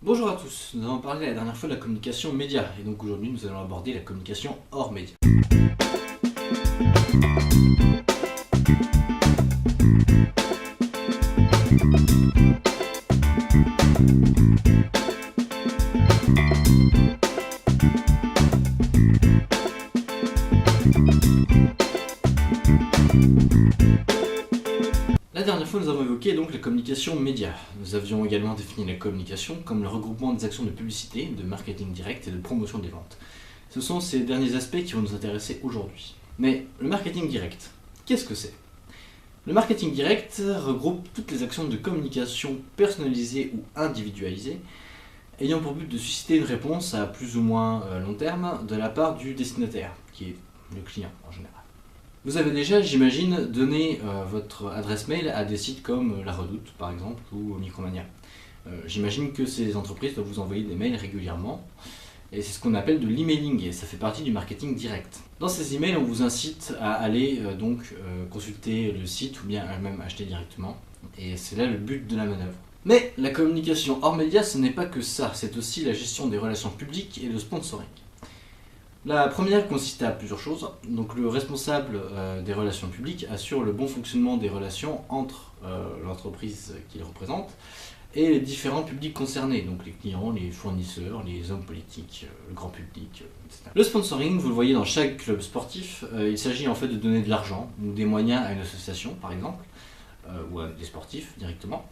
Bonjour à tous, nous avons parlé la dernière fois de la communication média, et donc aujourd'hui nous allons aborder la communication hors média. La dernière fois, nous avons évoqué donc la communication média. Nous avions également défini la communication comme le regroupement des actions de publicité, de marketing direct et de promotion des ventes. Ce sont ces derniers aspects qui vont nous intéresser aujourd'hui. Mais le marketing direct, qu'est-ce que c'est? Le marketing direct regroupe toutes les actions de communication personnalisées ou individualisées, ayant pour but de susciter une réponse à plus ou moins long terme de la part du destinataire, qui est le client en général. Vous avez déjà, j'imagine, donné votre adresse mail à des sites comme La Redoute, par exemple, ou Micromania. J'imagine que ces entreprises doivent vous envoyer des mails régulièrement, et c'est ce qu'on appelle de l'emailing, et ça fait partie du marketing direct. Dans ces emails, on vous incite à aller consulter le site ou bien à même acheter directement, et c'est là le but de la manœuvre. Mais la communication hors média, ce n'est pas que ça, c'est aussi la gestion des relations publiques et le sponsoring. La première consiste à plusieurs choses. Donc le responsable des relations publiques assure le bon fonctionnement des relations entre l'entreprise qu'il représente et les différents publics concernés, donc les clients, les fournisseurs, les hommes politiques, le grand public, etc. Le sponsoring, vous le voyez dans chaque club sportif, il s'agit en fait de donner de l'argent ou des moyens à une association par exemple, ou à des sportifs directement,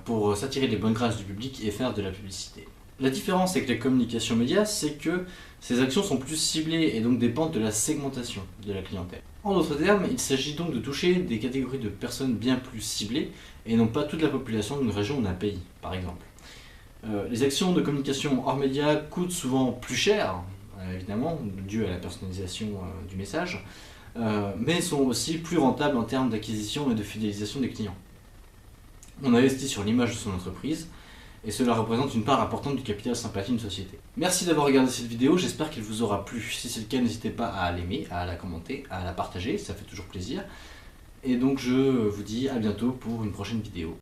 pour s'attirer les bonnes grâces du public et faire de la publicité. La différence avec les communications médias, c'est que ces actions sont plus ciblées et donc dépendent de la segmentation de la clientèle. En d'autres termes, il s'agit donc de toucher des catégories de personnes bien plus ciblées et non pas toute la population d'une région ou d'un pays, par exemple. Les actions de communication hors médias coûtent souvent plus cher, évidemment, dû à la personnalisation du message, mais sont aussi plus rentables en termes d'acquisition et de fidélisation des clients. On investit sur l'image de son entreprise, et cela représente une part importante du capital sympathie d'une société. Merci d'avoir regardé cette vidéo, j'espère qu'elle vous aura plu. Si c'est le cas, n'hésitez pas à l'aimer, à la commenter, à la partager, ça fait toujours plaisir. Et donc je vous dis à bientôt pour une prochaine vidéo.